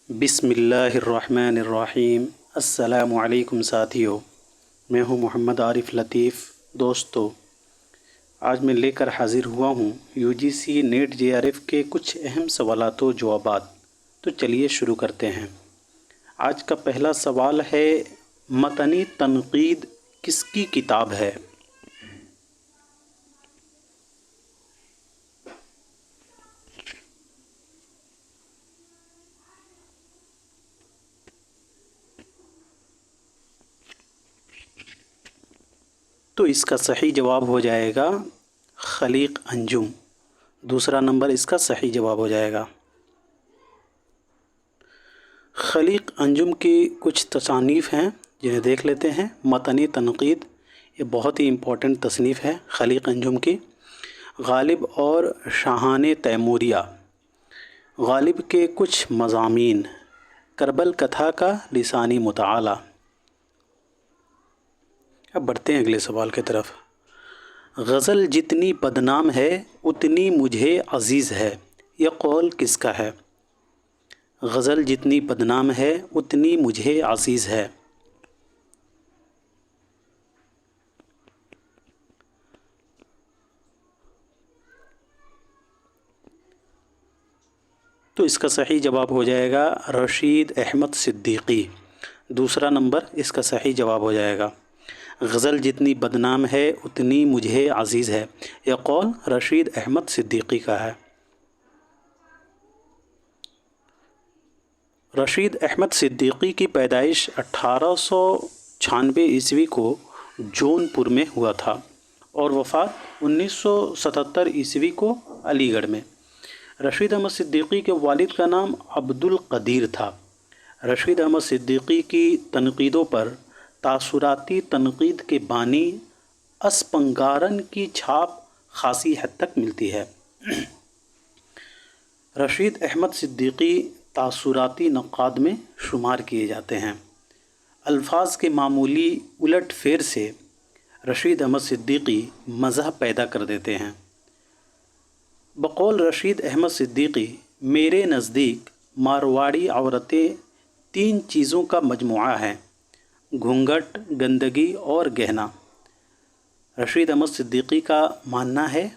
بسم اللہ الرحمن الرحیم۔ السلام علیکم ساتھیو، میں ہوں محمد عارف لطیف۔ دوستو، آج میں لے کر حاضر ہوا ہوں UGC نیٹ JRF کے کچھ اہم سوالات و جوابات۔ تو چلیے شروع کرتے ہیں۔ آج کا پہلا سوال ہے، متنی تنقید کس کی کتاب ہے؟ تو اس کا صحیح جواب ہو جائے گا خلیق انجم۔ دوسرا نمبر اس کا صحیح جواب ہو جائے گا۔ خلیق انجم کی کچھ تصانیف ہیں جنہیں دیکھ لیتے ہیں۔ متنی تنقید یہ بہت ہی امپورٹنٹ تصنیف ہے خلیق انجم کی۔ غالب اور شاہانِ تیموریہ، غالب کے کچھ مضامین، کربل کتھا کا لسانی مطالعہ۔ اب بڑھتے ہیں اگلے سوال کی طرف۔ غزل جتنی بدنام ہے اتنی مجھے عزیز ہے، یہ قول کس کا ہے؟ غزل جتنی بدنام ہے اتنی مجھے عزیز ہے۔ تو اس کا صحیح جواب ہو جائے گا رشید احمد صدیقی۔ دوسرا نمبر اس کا صحیح جواب ہو جائے گا۔ غزل جتنی بدنام ہے اتنی مجھے عزیز ہے، یہ قول رشید احمد صدیقی کا ہے۔ رشید احمد صدیقی کی پیدائش 1896 کو جون پور میں ہوا تھا اور وفات 1977 کو علی گڑھ میں۔ رشید احمد صدیقی کے والد کا نام عبدالقدیر تھا۔ رشید احمد صدیقی کی تنقیدوں پر تاثراتی تنقید کے بانی اسپنگارن کی چھاپ خاصی حد تک ملتی ہے۔ رشید احمد صدیقی تاثراتی نقاد میں شمار کیے جاتے ہیں۔ الفاظ کے معمولی الٹ پھیر سے رشید احمد صدیقی مزاح پیدا کر دیتے ہیں۔ بقول رشید احمد صدیقی، میرے نزدیک مارواڑی عورتیں تین چیزوں کا مجموعہ ہیں: گھونگھٹ، گندگی اور گہنا۔ رشید احمد صدیقی کا ماننا ہے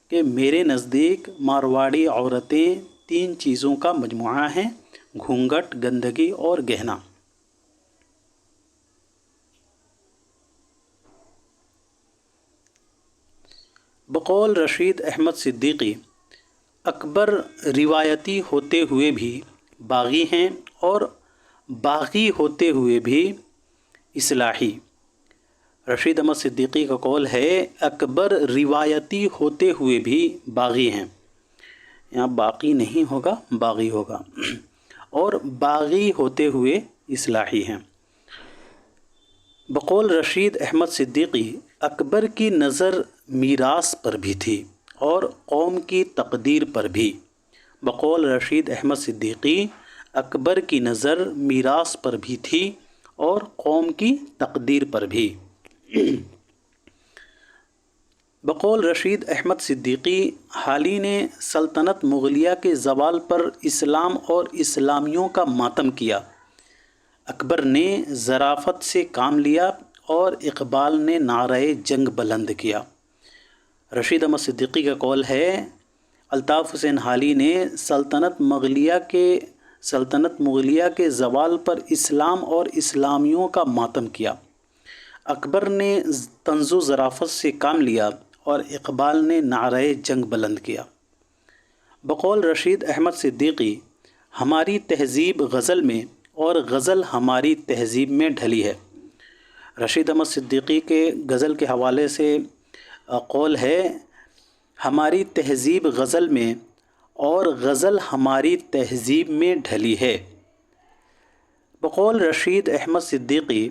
کہ میرے نزدیک مارواڑی عورتیں تین چیزوں کا مجموعہ ہیں: گھونگھٹ، گندگی اور گہنا۔ بقول رشید احمد صدیقی، اکبر روایتی ہوتے ہوئے بھی باغی ہیں اور باغی ہوتے ہوئے بھی اصلاحی۔ رشید احمد صدیقی کا قول ہے، اکبر روایتی ہوتے ہوئے بھی باغی ہیں، یہاں باقی نہیں ہوگا، باغی ہوگا، اور باغی ہوتے ہوئے اصلاحی ہیں۔ بقول رشید احمد صدیقی، اکبر کی نظر میراث پر بھی تھی اور قوم کی تقدیر پر بھی۔ بقول رشید احمد صدیقی، اکبر کی نظر میراث پر بھی تھی اور قوم کی تقدیر پر بھی۔ بقول رشید احمد صدیقی، حالین سلطنت مغلیہ کے زوال پر اسلام اور اسلامیوں کا ماتم کیا۔ اکبر نے ظرافت سے کام لیا اور اقبال نے نعرہ جنگ بلند کیا۔ رشید احمد صدیقی کا قول ہے، الطاف حسین حالی نے سلطنت مغلیہ کے زوال پر اسلام اور اسلامیوں کا ماتم کیا۔ اکبر نے طنز و ظرافت سے کام لیا اور اقبال نے نعرہ جنگ بلند کیا۔ بقول رشید احمد صدیقی، ہماری تہذیب غزل میں اور غزل ہماری تہذیب میں ڈھلی ہے۔ رشید احمد صدیقی کے غزل کے حوالے سے قول ہے، ہماری تہذیب غزل میں اور غزل ہماری تہذیب میں ڈھلی ہے۔ بقول رشید احمد صدیقی،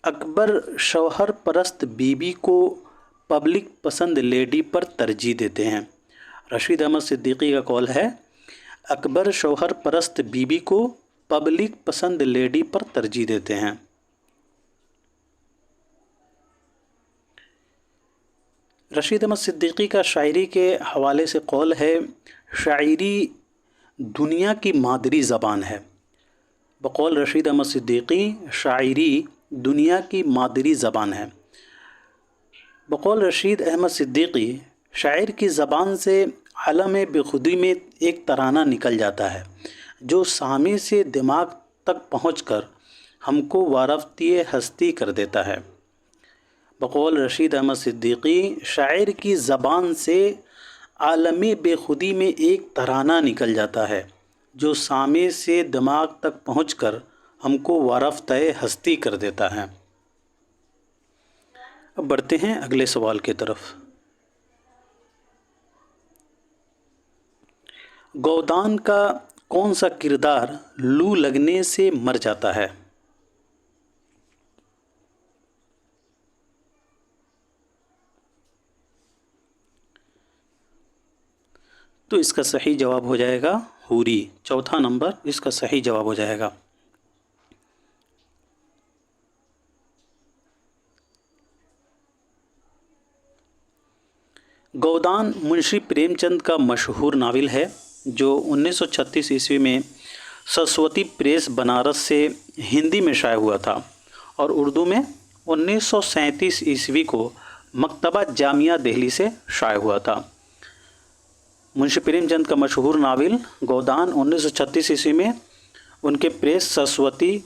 اکبر شوہر پرست بیوی کو پبلک پسند لیڈی پر ترجیح دیتے ہیں۔ رشید احمد صدیقی کا قول ہے، اکبر شوہر پرست بیوی کو پبلک پسند لیڈی پر ترجیح دیتے ہیں۔ رشید احمد صدیقی کا شاعری کے حوالے سے قول ہے، شاعری دنیا کی مادری زبان ہے बकौल रशीद अहमद सिद्दीकी, शायरी दुनिया की मादरी ज़बान है। बकौल रशीद अहमद सिद्दीकी, शायर की ज़बान से आलम बेखुदी में एक तराना निकल जाता है जो सामी से दिमाग तक पहुंचकर हमको वारफ्तिए हस्ती कर देता है। बकौल रशीद अहमद सिद्दीकी, शायर की ज़बान से आलम बेखुदी में एक तराना निकल जाता है जो सामे से दिमाग तक पहुंचकर हमको वारफ्ते हस्ती कर देता है। अब बढ़ते हैं अगले सवाल की तरफ। गोदान का कौन सा किरदार लू लगने से मर जाता है? तो इसका सही जवाब हो जाएगा हूरी। चौथा नंबर इसका सही जवाब हो जाएगा। गोदान मुंशी प्रेमचंद का मशहूर नावल है जो 1936 ईस्वी में सरस्वती प्रेस बनारस से हिंदी में शाया हुआ था और उर्दू में 1937 ईस्वी को मकतबा जामिया दिल्ली से शाया हुआ था। मुंशी प्रेमचंद का मशहूर नावल गोदान 1936 ईस्वी में उनके प्रेस सरस्वती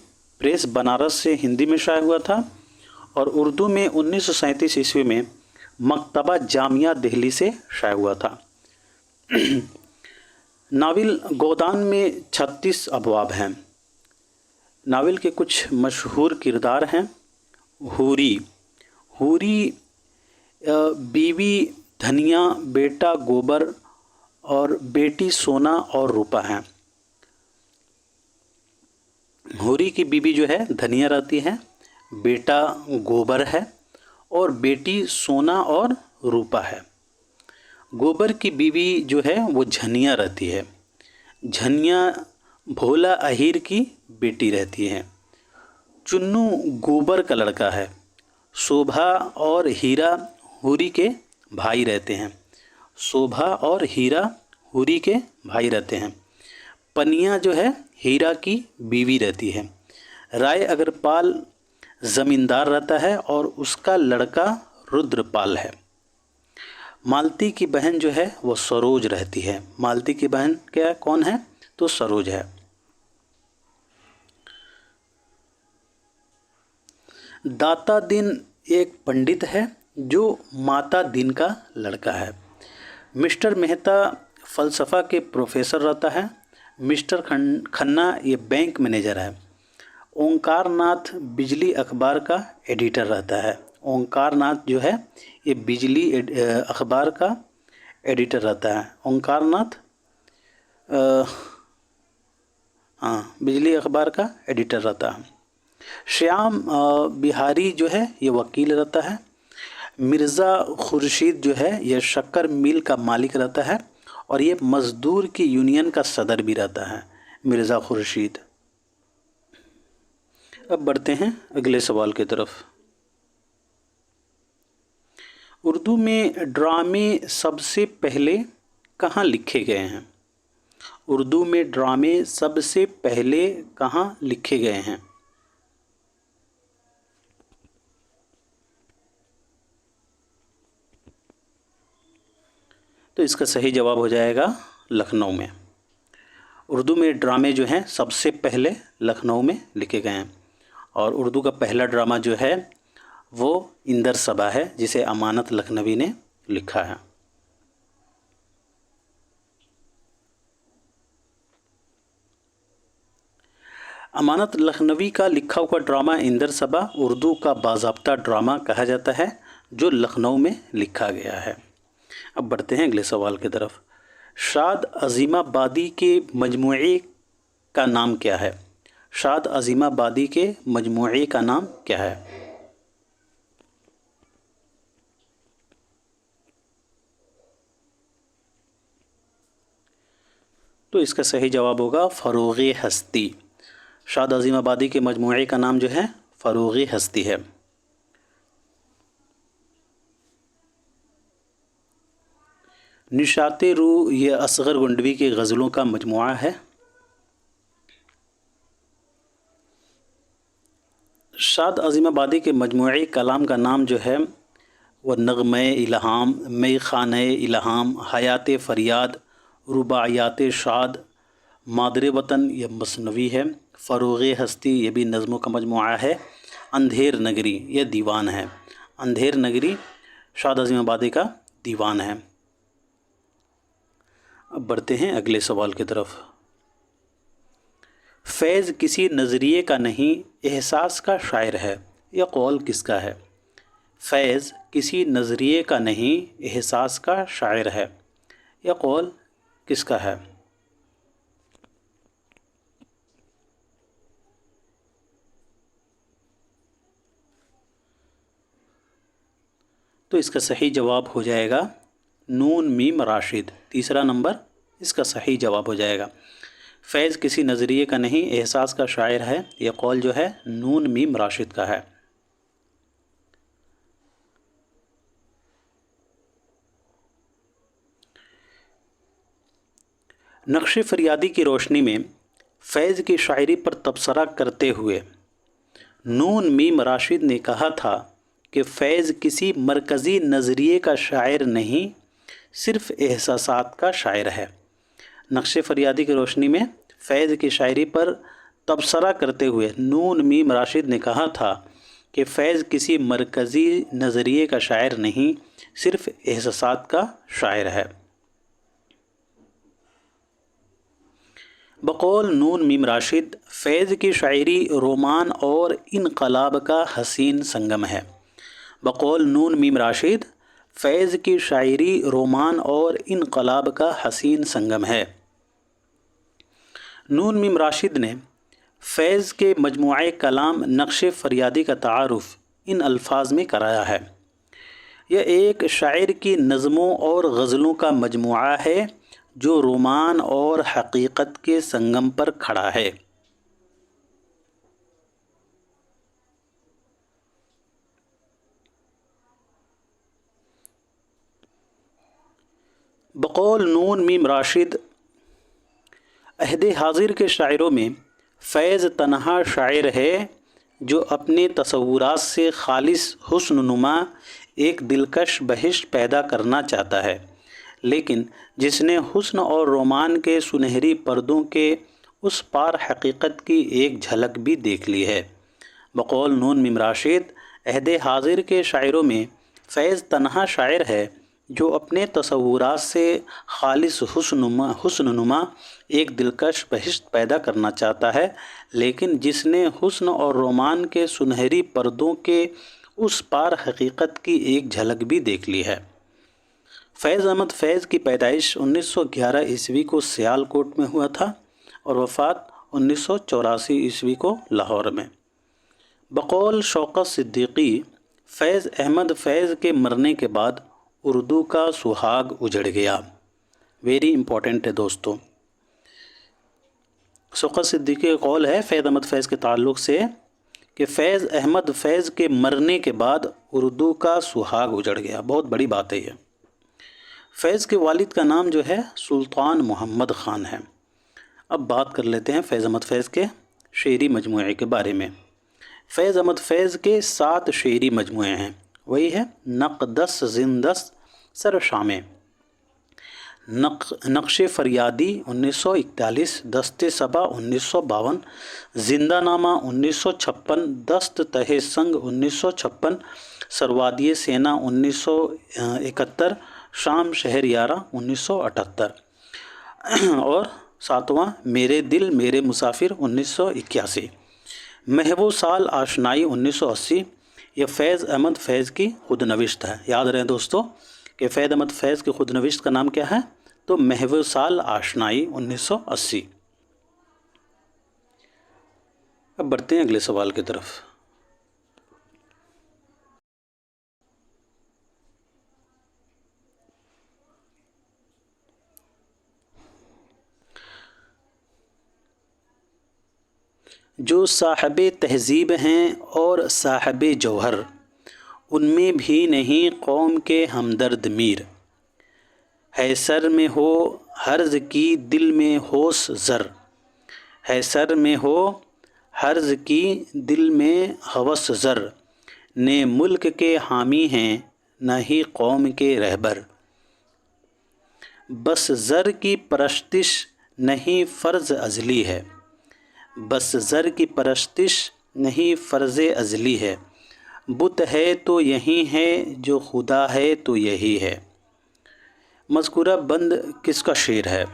प्रेस बनारस से हिंदी में शाया हुआ था और उर्दू में 1937 ईस्वी में मकतबा जामिया दिल्ली से शाया हुआ था। नावल गोदान में 36 अबवाब हैं। नावल के कुछ मशहूर किरदार हैं। हूरी बीवी धनिया, बेटा गोबर और बेटी सोना और रूपा हैं। हूरी की बीवी जो है धनिया रहती है, बेटा गोबर है और बेटी सोना और रूपा है। गोबर की बीवी जो है वो झनिया रहती है। झनिया भोला अहीर की बेटी रहती है। चुन्नू गोबर का लड़का है। शोभा और हीरा हूरी के भाई रहते हैं। शोभा और हीरा हूरी के भाई रहते हैं। पनिया जो है हीरा की बीवी रहती है। राय अग्रपाल ज़मींदार रहता है और उसका लड़का रुद्रपाल है। मालती की बहन जो है वो सरोज रहती है। मालती की बहन क्या कौन है? तो सरोज है। दाता दिन एक पंडित है जो माता दिन का लड़का है। मिस्टर मेहता फ़लसफ़ा के प्रोफेसर रहता है। मिस्टर खन्ना ये बैंक मैनेजर है। ओंकार नाथ बिजली अखबार का एडिटर रहता है। ओंकार नाथ जो है ये बिजली अखबार का एडिटर रहता है। ओंकार नाथ बिजली अखबार का एडिटर रहता है। श्याम बिहारी जो है ये वकील रहता है। मिर्ज़ा खुर्शीद जो है ये शक्कर मिल का मालिक रहता है और ये मज़दूर की यूनियन का सदर भी रहता है, मिर्ज़ा खुर्शीद। अब बढ़ते हैं अगले सवाल की तरफ। उर्दू में ड्रामे सबसे पहले कहाँ लिखे गए हैं? उर्दू में ड्रामे सबसे पहले कहाँ लिखे गए हैं? तो इसका सही जवाब हो जाएगा लखनऊ में। उर्दू में ड्रामे जो हैं सबसे पहले लखनऊ में लिखे गए हैं और उर्दू का पहला ड्रामा जो है वो इंदर सबा है जिसे अमानत लखनवी ने लिखा है। अमानत लखनवी का लिखा हुआ ड्रामा इंदर सबा उर्दू का बाज़ाब्ता ड्रामा कहा जाता है जो लखनऊ में लिखा गया है। अब बढ़ते हैं अगले सवाल की तरफ। शाद अज़ीमाबादी के मजमूए का नाम क्या है? शाद अज़ीमाबादी के मजमूए का नाम क्या है? तो इसका सही जवाब होगा फ़रोग़ हस्ती। शाद अज़ीमाबादी के मजमूए का नाम जो है फ़रोग़ हस्ती है। निशाते रू ये असग़र गंडवी की गज़लों का मजमुआ है। शाद अज़ीम आबादी के मजमूई कलाम का नाम जो है वो नग़्मे इल्हाम, मे खाने इल्हाम, हयात फ़रियाद, रुबायात शाद, मादरे वतन ये मसनवी है, फ़रोग़ हस्ती ये भी नज़मों का मजमुआ है, अंधेर नगरी ये दीवान है। अंधेर नगरी शाद अज़ीम आबादी का दीवान है। अब बढ़ते हैं अगले सवाल की तरफ। फैज़ किसी नज़रिए का नहीं एहसास का शायर है, यह कौल किसका है? फैज़ किसी नज़रिए का नहीं एहसास का शायर है, यह कौल किसका है? तो इसका सही जवाब हो जाएगा नून मीम राशिद। तीसरा नंबर इसका सही जवाब हो जाएगा। फैज़ किसी नज़रिए का नहीं एहसास का शायर है, यह कौल जो है नून मीम राशिद का है। नक्श फरियादी की रोशनी में फैज़ की शायरी पर तबसरा करते हुए नून मीम राशिद ने कहा था कि फैज़ किसी मरकज़ी नज़रिए का शायर नहीं, सिर्फ़ एहसासात का शायर है। नक्श फरियादी की रोशनी में फैज़ की शायरी पर तबसरा करते हुए नून मीम राशिद ने कहा था कि फ़ैज़ किसी मरकज़ी नज़रिए का शायर नहीं, सिर्फ़ एहसासात का शायर है। बकौल नून मीम राशिद, फैज़ की शायरी रोमान और इनकलाब का हसीन संगम है। बकौल नून मीम राशिद, फैज़ की शायरी रोमान और इनकलाब का हसीन संगम है। नून मीम राशिद ने फैज़ के मजमुआ कलाम नक्श फरियादी का तारुफ़ इन अल्फाज में कराया है। यह एक शायर की नज़मों और गज़लों का मजमुआ है जो रोमान और हकीकत के संगम पर खड़ा है। बकौल नून मीम राशिद, अहद हाजिर के शायरों में फैज़ तन्हा शायर है जो अपने तसव्वुरात से खालिस हुस्न नुमा एक दिलकश बहिश्त पैदा करना चाहता है, लेकिन जिसने हुस्न और रोमान के सुनहरी पर्दों के उस पार हकीकत की एक झलक भी देख ली है। बकौल नून मीम राशिद, अहद हाजिर के शायरों में फैज़ तन्हा शायर है जो अपने तसव्वुरात से खालिस हुस्न नुमा एक दिलकश बहिश्त पैदा करना चाहता है, लेकिन जिसने हुस्न और रोमान के सुनहरी पर्दों के उस पार हकीकत की एक झलक भी देख ली है। फैज़ अहमद फैज़ की पैदाइश 1911 ईस्वी को सियालकोट में हुआ था और वफ़ात 1984 ईस्वी को लाहौर में। बकौल शौकत सिद्दीकी, फैज़ अहमद फैज़ के मरने के बाद उर्दू का सुहाग उजड़ गया। वेरी इंपॉर्टेंट है दोस्तों। शौकत सिद्दीकी का कौल है फैज़ अहमद फैज़ के ताल्लुक़ से कि फ़ैज़ अहमद फैज़ के मरने के बाद उर्दू का सुहाग उजड़ गया। बहुत बड़ी बात है ये। फैज़ के वालिद का नाम जो है सुल्तान मोहम्मद ख़ान है। अब बात कर लेते हैं फैज़ अहमद फैज़ के शेरी मजमूए के बारे में। फैज़ अहमद फैज़ के 7 शेरी मजमूए हैं। वही है नक़दस ज़िंदस सर शामे, नक्श फरियादी 1941, दस्ते सबा 1952, जिंदानामा 1956, दस्त तहे संग 1956, सरवादिय सेना 1971, शाम शहर यारा 1978 और 7वां मेरे दिल मेरे मुसाफिर 1981। महबूब साल आशनाई 1980। यह फैज़ अहमद फैज़ की खुदनविश्त है। याद रहे दोस्तों कि फैज़ अहमद फैज़ की खुदनविश्त का नाम क्या है, तो महबूब साल आशनाई 1980। अब बढ़ते हैं अगले सवाल की तरफ। जो साहब तहज़ीब हैं और साहब जौहर, उनमें भी नहीं कौम के हमदर्द मीर, है सर में हो हर्ज की दिल में होश ज़र, है सर में हो हर्ज की दिल में हवस ज़र, ने मुल्क के हामी हैं न ही कौम के रहबर। बस ज़र की परस्तिश नहीं फ़र्ज़ अज़ली है, बस ज़र की परस्तिश नहीं फ़र्ज़ अज़ली है। बुत है तो यही है, जो खुदा है तो यही है। मज़कूरा बंद किसका शेर है?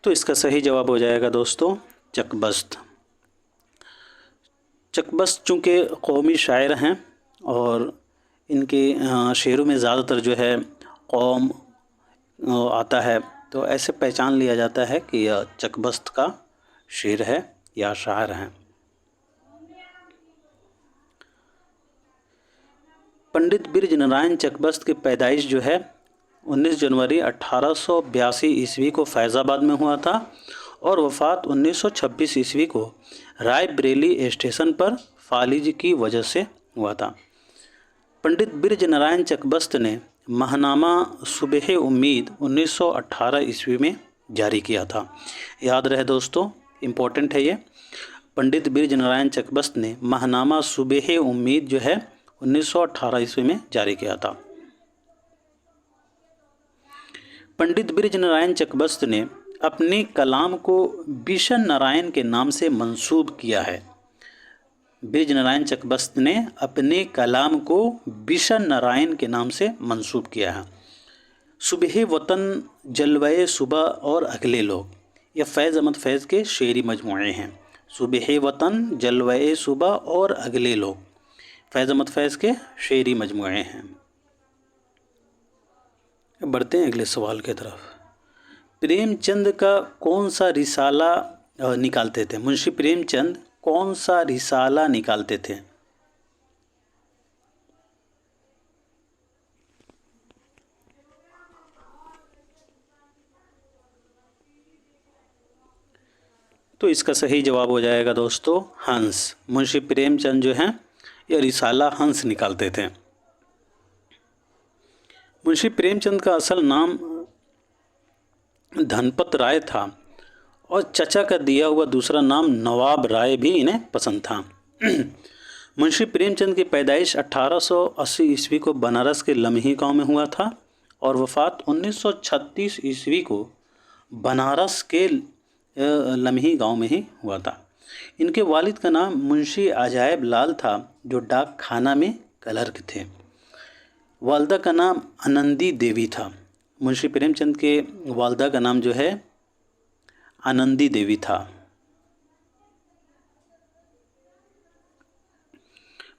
तो इसका सही जवाब हो जाएगा दोस्तों चकबस्त। चकबस्त चूँकि कौमी शायर हैं और इनके शेरों में ज़्यादातर जो है कौम आता है, तो ऐसे पहचान लिया जाता है कि यह चकबस्त का शेर है या शायर हैं। पंडित बिरज नारायण चकबस्त की पैदाइश जो है 19 जनवरी 1882 ईस्वी को फैज़ाबाद में हुआ था और वफ़ात 1926 ईस्वी को रायबरेली स्टेशन पर फालिज की वजह से हुआ था। पंडित बिरज नारायण चकबस्त ने महनामा सुबह उम्मीद 1918 ईस्वी में जारी किया था। याद रहे दोस्तों, इम्पोर्टेंट है ये। पंडित बिरज नारायण चकबस्त ने महनामा सुबह उम्मीद जो है 1918 ईस्वी में जारी किया था। पंडित बिरज नारायण चकबस्त ने अपनी कलाम को बिशन नारायण के नाम से मंसूब किया है। बिरज नारायण चकबस्त ने अपने कलाम को बिशन नारायण के नाम से मंसूब किया है। सुबह वतन, जलवाए सुबह और अगले लोग, यह फैज़ अहमद फैज़ के शेरी मजमूए हैं। सुबह वतन, जलवाए सुबह और अगले लोग फैज़ अहमद फैज़ के शेरी मजमूए हैं। बढ़ते हैं अगले सवाल की तरफ। प्रेमचंद का कौन सा रिसाला निकालते थे? मुंशी प्रेमचंद कौन सा रिसाला निकालते थे? तो इसका सही जवाब हो जाएगा दोस्तों हंस। मुंशी प्रेमचंद जो हैं यह रिसाला हंस निकालते थे। मुंशी प्रेमचंद का असल नाम धनपत राय था और चचा का दिया हुआ दूसरा नाम नवाब राय भी इन्हें पसंद था। मुंशी प्रेमचंद की पैदाइश 1880 ईस्वी को बनारस के लम्ही गांव में हुआ था और वफ़ात 1936 ईस्वी को बनारस के लम्ही गांव में ही हुआ था। इनके वालिद का नाम मुंशी अजायब लाल था, जो डाक खाना में क्लर्क थे। वालदा का नाम आनंदी देवी था। मुंशी प्रेमचंद के वालदा का नाम जो है आनंदी देवी था।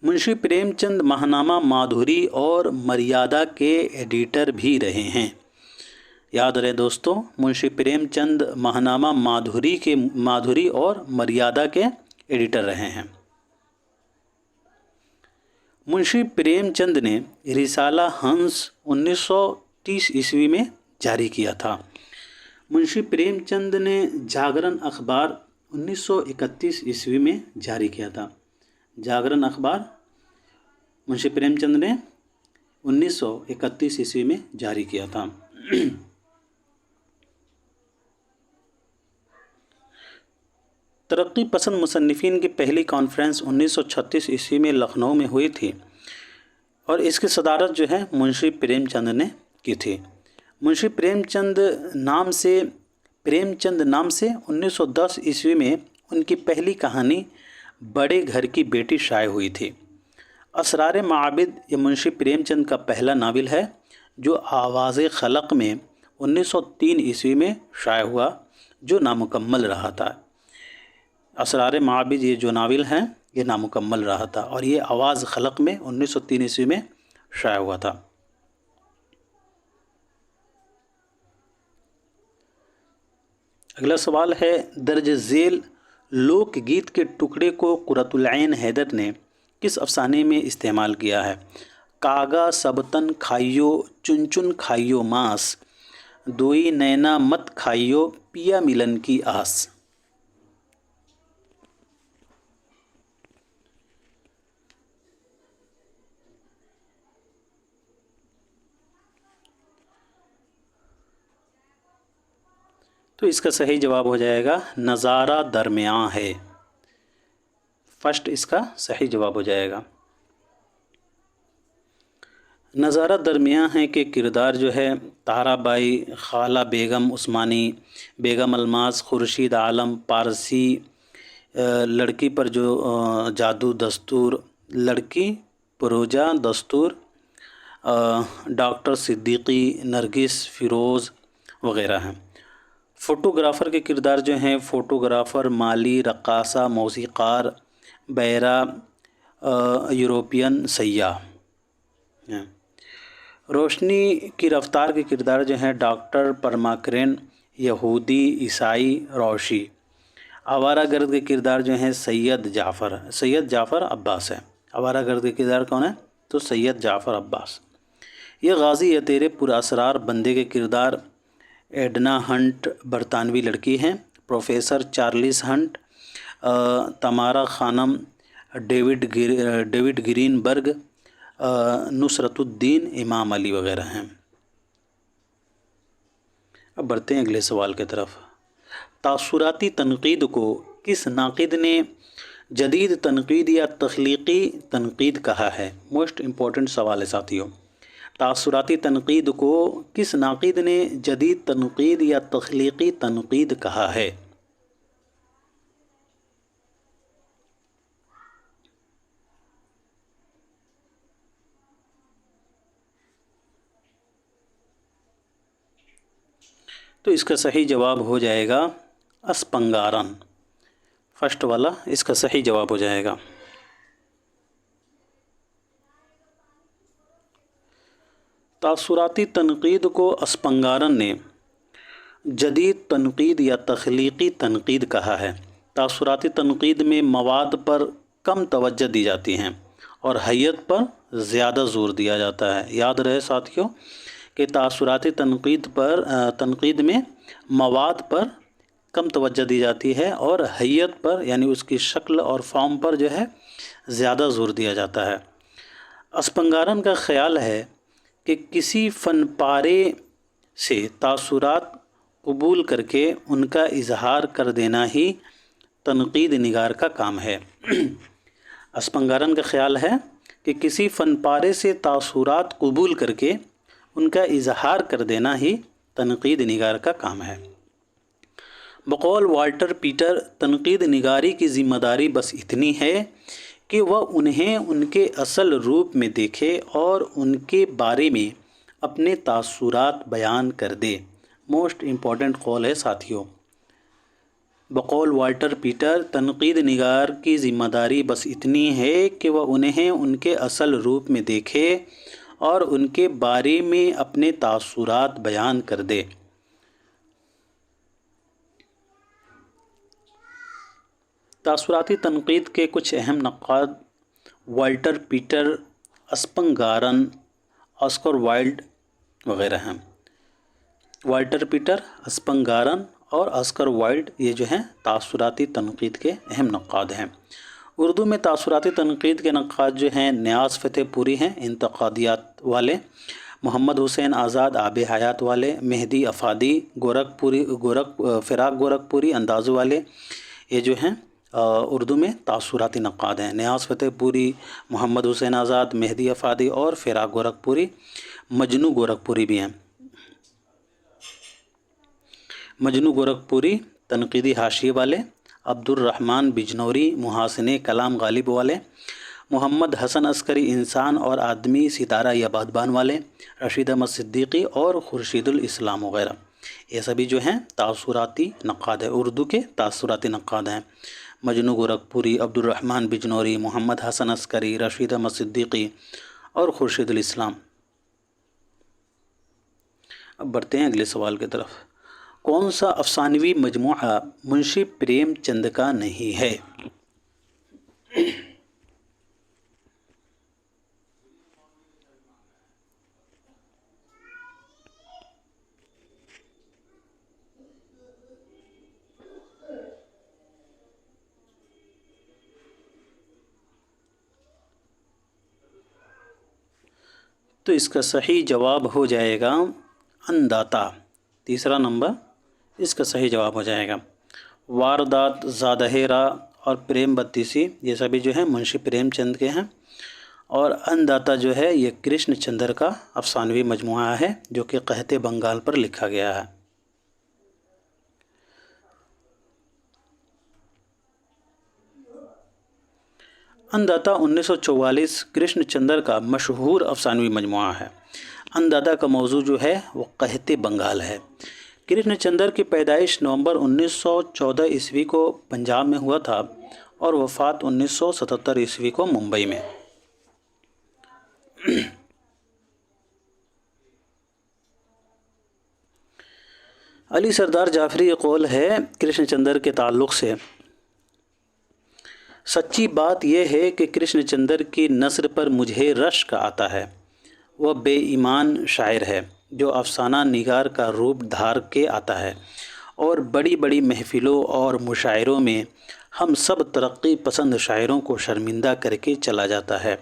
मुंशी प्रेमचंद महनामा माधुरी और मर्यादा के एडिटर भी रहे हैं। याद रहे दोस्तों, मुंशी प्रेमचंद महनामा माधुरी और मर्यादा के एडिटर रहे हैं। मुंशी प्रेमचंद ने रिसाला हंस 1930 ईस्वी में जारी किया था। मुंशी प्रेमचंद ने जागरण अखबार 1931 ईस्वी में जारी किया था। जागरण अखबार मुंशी प्रेमचंद ने 1931 ईस्वी में जारी किया था। तरक्की पसंद मुसन्निफीन की पहली कॉन्फ्रेंस 1936 ईस्वी में लखनऊ में हुई थी और इसकी सदारत जो है मुंशी प्रेमचंद ने की थी। मुंशी प्रेमचंद नाम से 1910 ईस्वी में उनकी पहली कहानी बड़े घर की बेटी शाये हुई थी। असरार माबिद ये मुंशी प्रेमचंद का पहला नावल है जो आवाज़ खलक में 1903 ईस्वी में शाये हुआ, जो नामुकम्मल रहा था। असरार माबिद ये जो नावल हैं ये नामुकम्मल रहा था और ये आवाज़ खलक में 1903 ईस्वी में शाया हुआ था। अगला सवाल है, दर्ज झेल लोकगीत के टुकड़े को कुरतुल ऐन हैदर ने किस अफसाने में इस्तेमाल किया है? कागा सबतन खाइयो, चुन चुन खाइयो मांस, दोई नैना मत खाइयो, पिया मिलन की आस। تو इसका सही जवाब हो जाएगा नज़ारा दरमियाँ है। फर्स्ट इसका सही जवाब हो जाएगा। नज़ारा दरमियाँ है के किरदार जो है ताराबाई, खाला बेगम उस्मानी, बेगम अलमास, खुर्शीद आलम पारसी, लड़की पर जो जादू दस्तूर, लड़की परोजा दस्तूर, डॉक्टर सिद्दीकी, नरगिस, फ़िरोज़ वग़ैरह हैं। फ़ोटोग्राफ़र के किरदार जो हैं फ़ोटोग्राफ़र, माली, रक्कासा, मौसीक़ार, बैरा, यूरोपियन सयाह हैं। रोशनी की रफ्तार के किरदार जो हैं डॉक्टर, परमाकरेन, यहूदी, ईसाई, रौशी। आवारागर्द के किरदार जो हैं सैयद जाफ़र अब्बास है। आवारागर्द के किरदार कौन है? तो सैयद जाफ़र अब्बास। ये गाज़ी या तेरे पुरअसरार बंदे के किरदार एडना हंट बरतानवी लड़की हैं, प्रोफेसर चार्ल्स हंट, तमारा खानम, डेविड ग्रीनबर्ग, नुसरतुद्दीन इमाम अली वग़ैरह हैं। अब बढ़ते हैं अगले सवाल की तरफ। तासुराती तनक़ीद को किस नाक़िद ने जदीद तनक़ीद या तख्लीक़ी तनक़ीद कहा है? मोस्ट इम्पॉर्टेंट सवाल है साथियों। तासुराती तनक़ीद को किस नाक़िद ने जदीद तनक़ीद या तख्लीक़ी तनक़ीद कहा है? तो इसका सही जवाब हो जाएगा अस्पंगारन। फर्स्ट वाला इसका सही जवाब हो जाएगा। तासुराती तनक़ीद को अस्पंगारन ने जदीद तनक़ीद या तख्लीक़ी तनक़ीद कहा है। तासुराती तनक़ीद में मवाद पर कम तवज्जो दी जाती हैं और हैयत पर ज़्यादा ज़ोर दिया जाता है। याद रहे साथियों कि तासुराती तनक़ीद में मवाद पर कम तवज्जो दी जाती है और हैयत पर यानी उसकी शक्ल और फॉर्म पर जो है ज़्यादा ज़ोर दिया जाता है। अस्पंगारन का ख़्याल है कि किसी फ़न पारे से तासुरात कबूल करके उनका इजहार कर देना ही तनक़ीद निगार का काम है। अस्पंगारन का ख़्याल है कि किसी फ़न पारे से तासुरात कबूल करके उनका इजहार कर देना ही तनक़ीद निगार का काम है। बक़ौल वाल्टर पीटर, तनक़ीद निगारी की ज़िम्मेदारी बस इतनी है कि वह उन्हें उनके असल रूप में देखे और उनके बारे में अपने तासुरात बयान कर दे। मोस्ट इम्पॉर्टेंट कॉल है साथियों। बक़ौल वाल्टर पीटर, तनक़ीद निगार की ज़िम्मेदारी बस इतनी है कि वह उन्हें उनके असल रूप में देखे और उनके बारे में अपने तासुरात बयान कर दे। तासुराती तनक़ीद के कुछ अहम नक़ाद वाल्टर पीटर, अस्पंगारन, ऑस्कर वाइल्ड वग़ैरह हैं। वाल्टर पीटर, अस्पंगारन और ऑस्कर वाइल्ड ये जो हैं तासुराती तनक़ीद के अहम नक़ाद हैं। उर्दू में तासुराती तनक़ीद के नक़ाद जो हैं न्याज़ फ़तेहपुरी हैं इंतक़ादियात वाले, मोहम्मद हुसैन आज़ाद आब हयात वाले, मेहदी अफ़ादी फ़िराक गोरखपुरी अंदाज़ों वाले ये जो हैं उर्दू में तासुराती नक़ाद हैं। न्याज़ फ़तेहपुरी, मोहम्मद हुसैन आज़ाद, मेहदी अफ़ादी और फ़िराक गोरखपुरी, मजनू गोरखपुरी भी हैं। मजनू गोरखपुरी तनक़ीदी हाशिए वाले, अब्दुर्रहमान बिजनौरी मुहासिने कलाम गालिब वाले, मोहम्मद हसन अस्करी इंसान और आदमी सितारा या बादबान वाले, रशीद अहमद सिद्दीकी और खुर्शीदुल इस्लाम वग़ैरह ये सभी जो हैं तासुराती नक़ाद है। उर्दू के तासुराती नक़ाद हैं। मजनू गोरखपुरी, अब्दुर्रहमान बिजनौरी, मोहम्मद हसन अस्करी, रशीद अहमद सिद्दीकी और खुर्शीदुल इस्लाम। अब बढ़ते हैं अगले सवाल की तरफ। कौन सा अफसानवी मजमूआ मुंशी प्रेमचंद का नहीं है? तो इसका सही जवाब हो जाएगा अन्नदाता। तीसरा नंबर इसका सही जवाब हो जाएगा वारदात, ज़ादहेरा और प्रेम बत्तीसी, ये सभी जो है मुंशी प्रेमचंद के हैं। और अन्नदाता जो है ये कृष्णचंद्र का अफसानवी मजमुआ है जो कि कहते बंगाल पर लिखा गया है। अन्नदाता 1944 कृष्णचंद्र का मशहूर अफसानवी मजमुआ है। अन्नदाता का मौजू जो है वो कहते बंगाल है। कृष्णचंद्र की पैदाइश नवंबर 1914 ईस्वी को पंजाब में हुआ था और वफ़ात 1977 ईस्वी को मुंबई में। अली सरदार जाफरी का कौल है कृष्णचंद्र के ताल्लुक़ से, सच्ची बात यह है कि कृष्णचंद्र की नस्र पर मुझे रश्क आता है। वह बेईमान शायर है जो अफसाना निगार का रूप धार के आता है और बड़ी बड़ी महफ़िलों और मुशायरों में हम सब तरक्की पसंद शायरों को शर्मिंदा करके चला जाता है।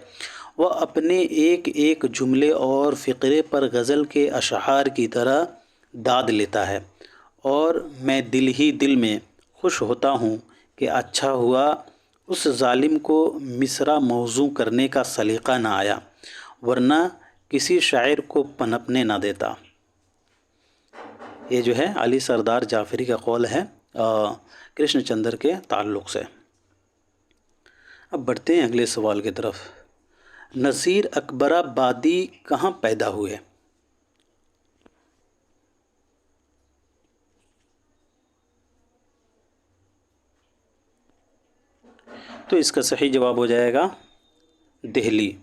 वह अपने एक एक जुमले और फ़िक्रे पर गज़ल के अशआर की तरह दाद लेता है और मैं दिल ही दिल में खुश होता हूँ कि अच्छा हुआ उस जालिम को मिसरा मौजू करने का सलीक़ा ना आया, वरना किसी शायर को पनपने ना देता। ये जो है अली सरदार जाफरी का कौल है कृष्णचंद्र के ताल्लुक़ से। अब बढ़ते हैं अगले सवाल की तरफ। नज़ीर अकबराबादी कहाँ पैदा हुए? तो इसका सही जवाब हो जाएगा दिल्ली।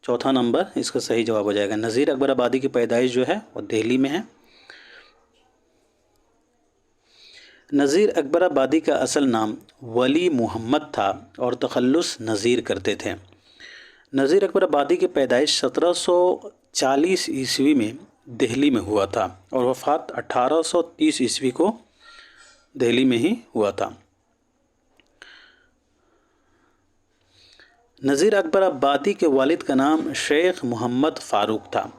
चौथा नंबर इसका सही जवाब हो जाएगा। नज़ीर अकबराबादी की पैदाइश जो है वो दिल्ली में है। नज़ीर अकबराबादी का असल नाम वली मोहम्मद था और तखल्लुस नज़ीर करते थे। नज़ीर अकबराबादी की पैदाइश 1740 ईस्वी में दिल्ली में हुआ था और वफ़ात 1830 ईस्वी को दिल्ली में ही हुआ था। नज़ीर अकबराबादी के वालिद का नाम शेख मोहम्मद फ़ारूक था।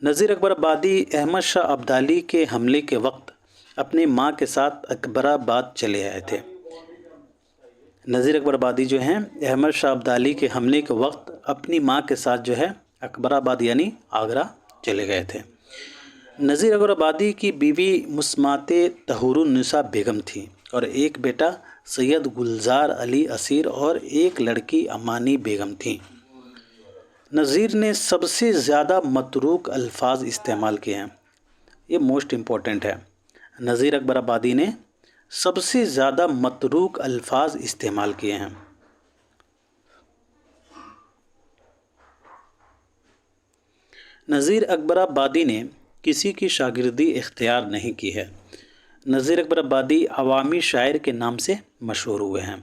नज़ीर अकबराबादी अहमद शाह अब्दाली के हमले के वक्त अपनी माँ के साथ अकबराबाद चले आए थे। नज़ीर अकबराबादी जो हैं अहमद शाह अब्दाली के हमले के वक्त अपनी माँ के साथ जो है अकबराबाद यानी आगरा चले गए थे। नज़ीर अकबराबादी की बीवी मुस्माते तहूरुन्निसा बेगम थी और एक बेटा सैयद गुलजार अली असीर और एक लड़की अमानी बेगम थी। नज़ीर ने सबसे ज़्यादा मतरूक अल्फाज इस्तेमाल किए हैं, ये मोस्ट इम्पॉर्टेंट है। नज़ीर अकबराबादी ने सबसे ज़्यादा मतरूक अल्फाज इस्तेमाल किए हैं। नज़ीर अकबराबादी ने किसी की शागिर्दी इख्तियार नहीं की है। नज़ीर अकबराबादी अवामी शायर के नाम से मशहूर हुए हैं।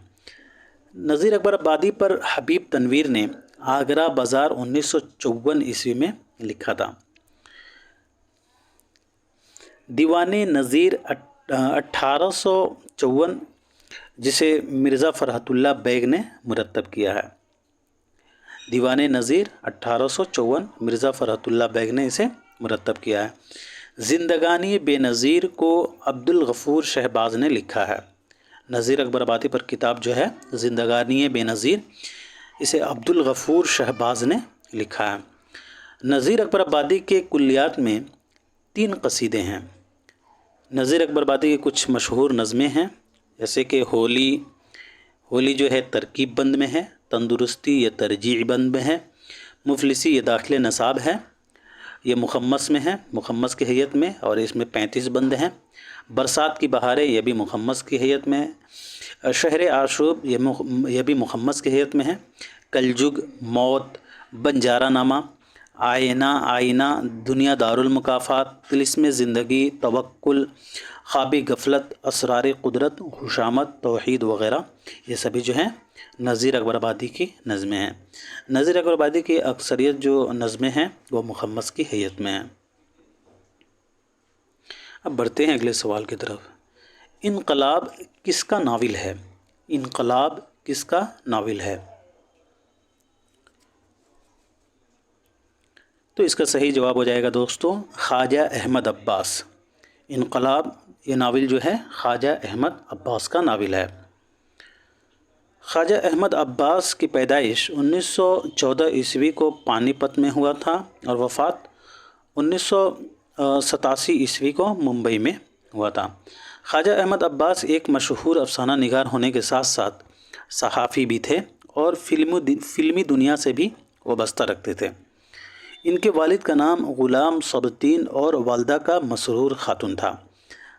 नज़ीर अकबराबादी पर हबीब तनवीर ने आगरा बाज़ार 1954 ईस्वी में लिखा था। दीवाने नज़ीर 1854 जिसे मिर्ज़ा फ़रहतुल्लाह बेग ने मुरतब किया है। दीवाने नज़ीर 1854 मिर्ज़ा फ़रहतुल्लाह बेग ने इसे मुरतब किया है। ज़िंदगानी बेनज़ीर को अब्दुल गफ़ूर शहबाज ने लिखा है। नज़ीर अकबराबादी पर किताब जो है ज़िंदगानी बेनज़ीर, इसे अब्दुल गफ़ूर शहबाज ने लिखा है। नज़ीर अकबराबादी के कुल्लियात में 3 कसीदे हैं। नज़ीर अकबराबादी के कुछ मशहूर नज़में हैं जैसे कि होली जो है तरकीब बंद में है, तंदुरुस्ती ये तरजीह बंद में है, मुफलिसी ये दाखिल नसाब है, ये मुखम्मस में है, मुखम्मस की हैयत में, और इसमें 35 बंद हैं। बरसात की बहारें ये भी मुखम्मस की हैयत में है। शहर आशूब ये भी मुखम्मस की हैयत में है। कलजुग, मौत, बंजारा नामा, आईना, दुनिया दारुल मुकाफात, तिलिस्म ज़िंदगी, तवक्कुल, ख्वाबी गफलत, असरार कुदरत, खुशामद, तौहीद वग़ैरह, ये सभी जो हैं नज़ीर अकबराबादी की नज़में हैं। नज़ीर अकबराबादी की अक्सरियत जो नज़में हैं वो मुखम्मस की हैयत में हैं। अब बढ़ते हैं अगले सवाल की तरफ। इनकलाब किसका नाविल है? इनकलाब किसका नाविल है? तो इसका सही जवाब हो जाएगा दोस्तों ख्वाजा अहमद अब्बास। इनकलाब یہ ناول جو ہے خواجہ احمد عباس کا ناول ہے۔ خواجہ احمد عباس کی پیدائش 1914 عیسوی کو پانی پت میں ہوا تھا اور وفات 1987 عیسوی کو ممبئی میں ہوا تھا۔ خواجہ احمد عباس ایک مشہور افسانہ نگار ہونے کے ساتھ ساتھ صحافی بھی تھے اور فلمی دنیا سے بھی وابستہ رکھتے تھے۔ ان کے والد کا نام غلام صدرالدین اور والدہ کا مسرور خاتون تھا۔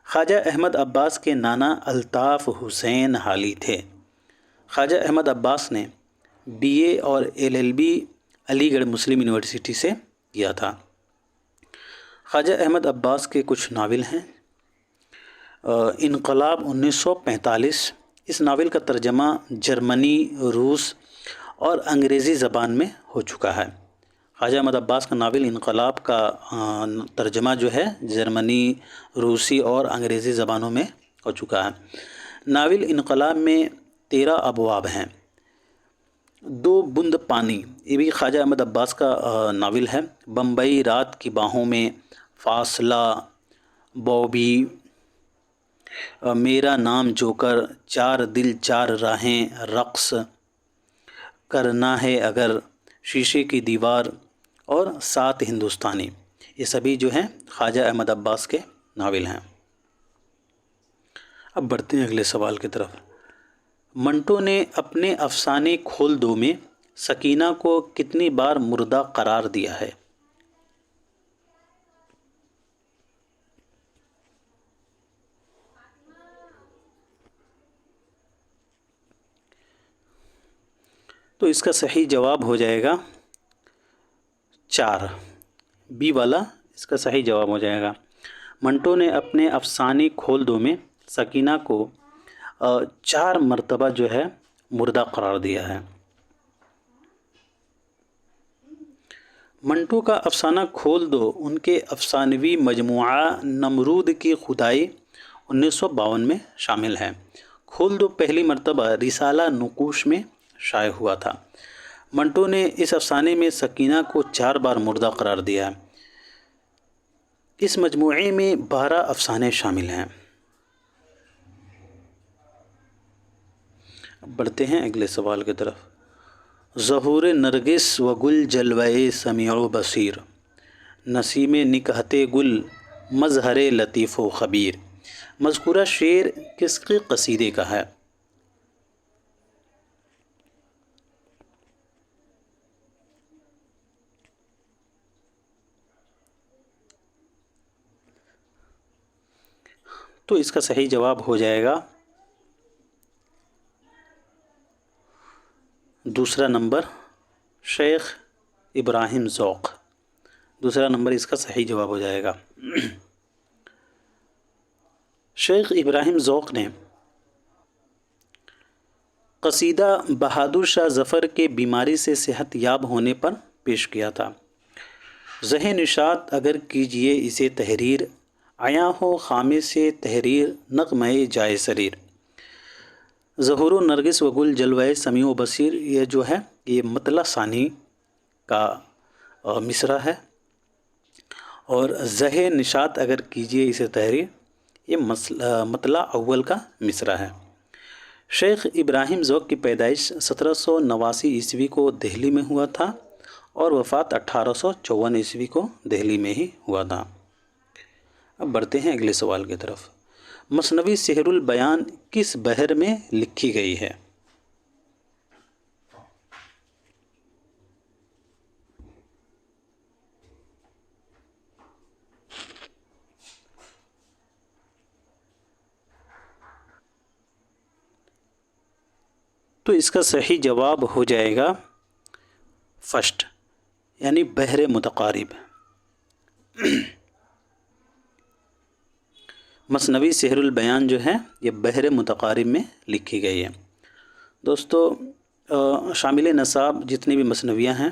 خواجہ احمد عباس کے نانا الطاف حسین حالی تھے۔ خواجہ احمد عباس نے BA اور LLB علی گڑھ مسلم یونیورسٹی سے کیا تھا۔ خواجہ احمد عباس کے کچھ ناول ہیں۔ انقلاب 1945، اس ناول کا ترجمہ جرمنی، روس اور انگریزی زبان میں ہو چکا ہے۔ خواجہ احمد عباس کا ناول انقلاب کا ترجمہ جو ہے جرمنی، روسی اور انگریزی زبانوں میں ہو چکا ہے۔ ناول انقلاب میں 13 ابواب ہیں۔ 2 بند پانی، یہ بھی خواجہ احمد عباس کا ناول ہے۔ بمبئی رات کی باہوں میں، فاصلہ، بوبی، میرا نام جوکر، 4 دل 4 راہیں، رقص، کرنا ہے اگر، شیشے کی دیوار اور 7 ہندوستانی، یہ سبھی جو ہیں خواجہ احمد عباس کے ناول ہیں۔ اب بڑھتے ہیں اگلے سوال کی طرف۔ منٹو نے اپنے افسانے کھول دو میں سکینہ کو کتنی بار مردہ قرار دیا ہے؟ تو اس کا صحیح جواب ہو جائے گا 4، بی والا اس کا صحیح جواب ہو جائے گا۔ منٹو نے اپنے افسانے کھول دو میں سکینہ کو 4 مرتبہ جو ہے مردہ قرار دیا ہے۔ منٹو کا افسانہ کھول دو ان کے افسانوی مجموعہ نمرود کی خدائی 1952 میں شامل ہے۔ کھول دو پہلی مرتبہ رسالہ نقوش میں شائع ہوا تھا۔ منٹو نے اس افسانے میں سکینہ کو 4 بار مردہ قرار دیا ہے۔ اس مجموعے میں 12 افسانے شامل ہیں۔ اب بڑھتے ہیں اگلے سوال کی طرف۔ ظہور نرگس و گل جلوہ سمیع و بصیر، نسیم نکہت گل مظہر لطیف و خبیر، مذکورہ شعر کس کے قصیدے کا ہے؟ تو اس کا صحیح جواب ہو جائے گا دوسرا نمبر، شیخ ابراہیم ذوق۔ دوسرا نمبر اس کا صحیح جواب ہو جائے گا۔ شیخ ابراہیم ذوق نے قصیدہ بہادر شاہ ظفر کے بیماری سے صحت یاب ہونے پر پیش کیا تھا۔ ذہ نشاط اگر کیجئے اسے تحریر، عیاں ہو خامے سے تحریر نغمہ جائے سریر۔ ظہور و نرگس و گل جلوہ سمیع و بصیر، یہ جو ہے یہ مطلع ثانی کا مصرع ہے، اور ذہ نشاط اگر کیجئے اسے تحریر یہ مطلع اول کا مصرع ہے۔ شیخ ابراہیم ذوق کی پیدائش 1789 عیسوی کو دہلی میں ہوا تھا اور وفات 1854 عیسوی کو دہلی میں ہی ہوا تھا۔ اب بڑھتے ہیں اگلے سوال کی طرف۔ مثنوی سحر البیان کس بحر میں لکھی گئی ہے؟ تو اس کا صحیح جواب ہو جائے گا فرسٹ، یعنی بحر متقارب۔ مثنوی سحر البیان جو ہے یہ بحر متقارب میں لکھی گئی ہے۔ دوستو شامل نصاب جتنی بھی مثنویاں ہیں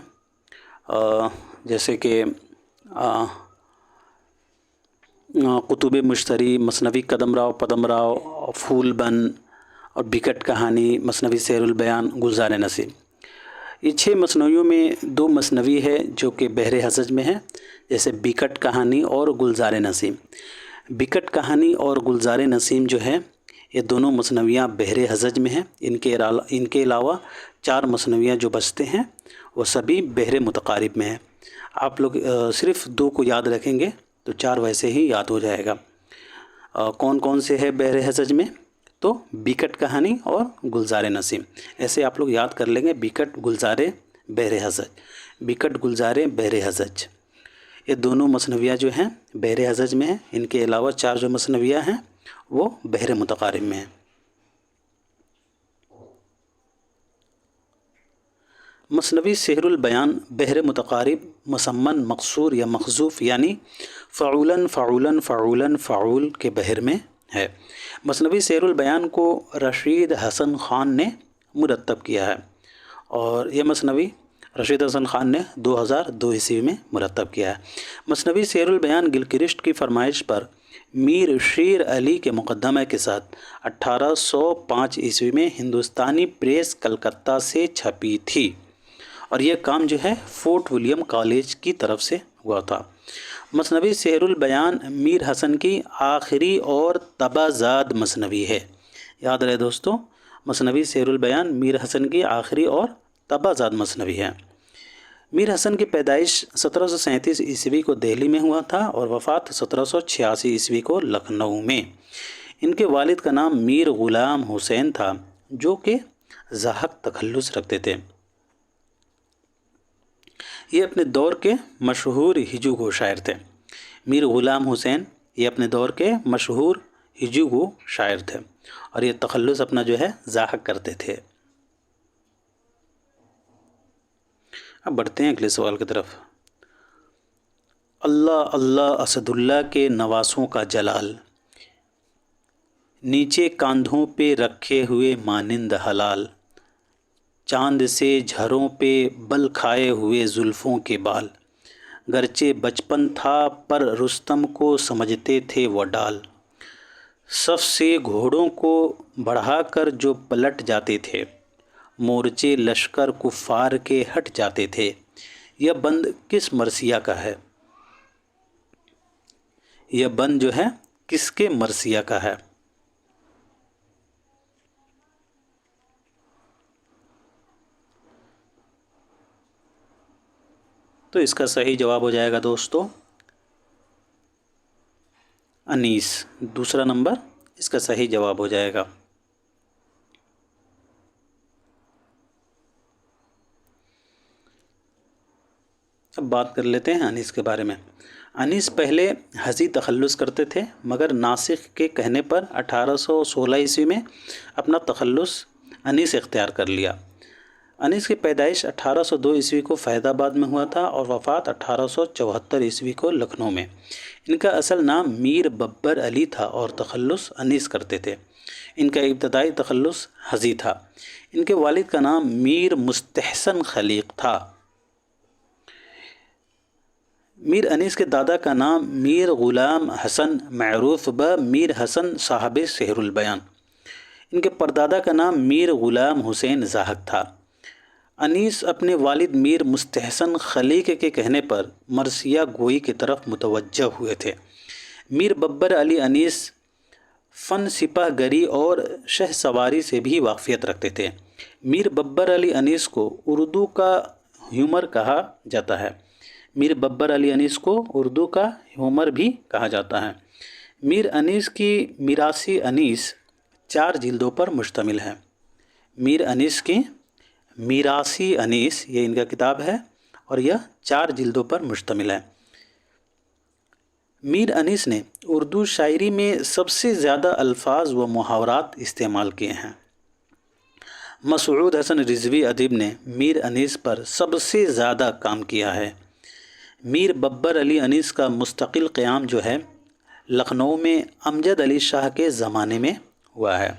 جیسے کہ قطب مشتری، مثنوی قدم راؤ پدم راؤ، پھول بن اور بکٹ کہانی، مثنوی سحر البیان، گلزار نسیم، یہ 6 مثنویوں میں 2 مثنوی ہے جو کہ بحر حسج میں ہے، جیسے بکٹ کہانی اور گلزار نسیم۔ बिकट कहानी और गुलजार नसीम जो है ये दोनों मसनवियाँ बहर हजज में हैं। इनके अलावा 4 मसनवियाँ जो बचते हैं वो सभी बहर मुतकारिब में हैं। आप लोग सिर्फ 2 को याद रखेंगे तो 4 वैसे ही याद हो जाएगा। कौन कौन से है बहर हजज में? तो बिकट कहानी और गुलजार नसीम, ऐसे आप लोग याद कर लेंगे। बिकट गुलजार बहर हजज, बिकट गुलजार बहर हजज, ये दोनों मसनवियाँ जो हैं बहर हजज में हैं। इनके अलावा 4 जो मसनवियाँ हैं वो बहर मुतकारिब में हैं। मसनवी सेहरुल बयान बहर मुतकारिब मुसम्मन मकसूर या मखजूफ यानी फ़अूलन फ़अूलन फ़अूलन फ़अूल के बहर में है। मसनवी सेहरुल बयान को रशीद हसन ख़ान ने मुरतब किया है और यह मसनवी रशीद हसन ख़ान ने 2002 ईस्वी में मुरतब किया है। मसनवी सेहरुल बयान गिलक्रिस्ट की फरमाइश पर मीर शेर अली के मुक़दमे के साथ 1805 ईस्वी में हिंदुस्तानी प्रेस कलकत्ता से छपी थी और यह काम जो है फोर्ट विलियम कॉलेज की तरफ से हुआ था। मसनवी सेहरुल बयान मीर हसन की आखिरी और तबाज़ाद मसनवी है। याद रहे दोस्तों, मसनवी सेहरुल बयान मीर हसन की आखिरी और तबाज़ाद मसनवी है। मीर हसन की पैदाइश 1737 ईस्वी को दिल्ली में हुआ था और वफ़ात 1786 ईस्वी को लखनऊ में। इनके वालिद का नाम मीर ग़ुलाम हुसैन था जो कि ज़ाहक तखल्लुस रखते थे। ये अपने दौर के मशहूर हिजुगो शायर थे। मीर ग़ुलाम हुसैन ये अपने दौर के मशहूर हिजुगो शायर थे और ये तखल्लुस अपना जो है ज़ाहक करते थे। अब बढ़ते हैं अगले सवाल की तरफ। अल्लाह अल्लाह असदुल्ला के नवासों का जलाल, नीचे कांधों पे रखे हुए मानिंद हलाल, चांद से झरों पे बल खाए हुए जुल्फ़ों के बाल, गरचे बचपन था पर रुस्तम को समझते थे वो डाल, सफ से घोड़ों को बढ़ाकर जो पलट जाते थे, मोर्चे लश्कर कुफ़ार के हट जाते थे, यह बंद किस मरसिया का है? यह बंद जो है किसके मरसिया का है? तो इसका सही जवाब हो जाएगा दोस्तों अनीस। दूसरा नंबर इसका सही जवाब हो जाएगा। अब बात कर लेते हैं अनीस के बारे में। अनीस पहले हजी तखल्लुस करते थे मगर नासिख के कहने पर 1816 ईस्वी में अपना तखल्लुस अनीस इख्तियार कर लिया। अनीस की पैदाइश 1802 ईस्वी को फैज़ाबाद में हुआ था और वफ़ात 1874 ईस्वी को लखनऊ में। इनका असल नाम मीर बब्बर अली था और तखल्लुस अनीस करते थे। इनका इब्तदाई तखल्लुस हजी था। इनके वालिद का नाम मीर मुस्तहसन खलीक था। मीर अनीस के दादा का नाम मीर ग़ुलाम हसन मअरूफ़ ब मीर हसन साहब सेहरुल बयान। इनके परदादा का नाम मीर ग़ुलाम हुसैन ज़ाहक था। अनीस अपने वालिद मीर मुस्तहसन खलीक के कहने पर मरसिया गोई की तरफ मुतवज्जह हुए थे। मीर बब्बर अली अनीस फ़न सिपाह गरी और शह सवारी से भी वाक़फ़ियत रखते थे। मीर बब्बर अली अनीस को उर्दू का ह्यूमर कहा जाता है। मीर बब्बर अली अनीस को उर्दू का ह्यूमर भी कहा जाता है। मीर अनीस की मिरासी अनीस 4 जिल्दों पर मुश्तमिल है। मीर अनीस की मिरासी अनीस ये इनका किताब है और यह 4 जिल्दों पर मुश्तमिल है। मीर अनीस ने उर्दू शायरी में सबसे ज़्यादा अल्फाज व मुहावरात इस्तेमाल किए हैं। मसूद हसन रिज़वी अदीब ने मीर अनीस पर सबसे ज़्यादा काम किया है। मीर बब्बर अली अनीस का मुस्तकिल क़याम जो है लखनऊ में अमजद अली शाह के ज़माने में हुआ है।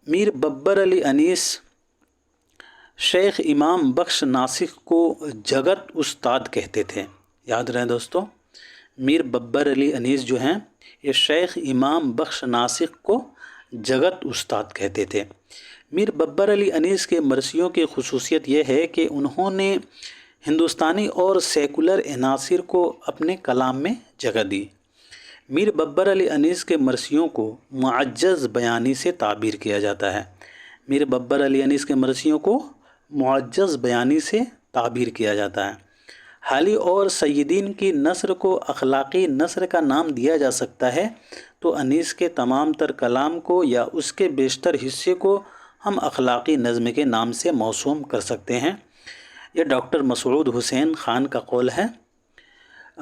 मीर बब्बर अली अनीस शेख इमाम बख्श नासिक को जगत उस्ताद कहते थे। याद रहे दोस्तों, मीर बब्बर अली अनीस जो हैं ये शेख इमाम बख्श नासिक को जगत उस्ताद कहते थे। میر ببر علی انیس کے مرثیوں کی خصوصیت یہ ہے کہ انہوں نے ہندوستانی اور سیکولر عناصر کو اپنے کلام میں جگہ دی۔ میر ببر علی انیس کے مرثیوں کو معجز بیانی سے تعبیر کیا جاتا ہے۔ میر ببر علی انیس کے مرثیوں کو معجز بیانی سے تعبیر کیا جاتا ہے۔ حالی اور سیدین کی نثر کو اخلاقی نثر کا نام دیا جا سکتا ہے تو انیس کے تمام تر کلام کو یا اس کے بیشتر حصے کو ہم اخلاقی نظم کے نام سے موسوم کر سکتے ہیں۔ یہ ڈاکٹر مسعود حسین خان کا قول ہے۔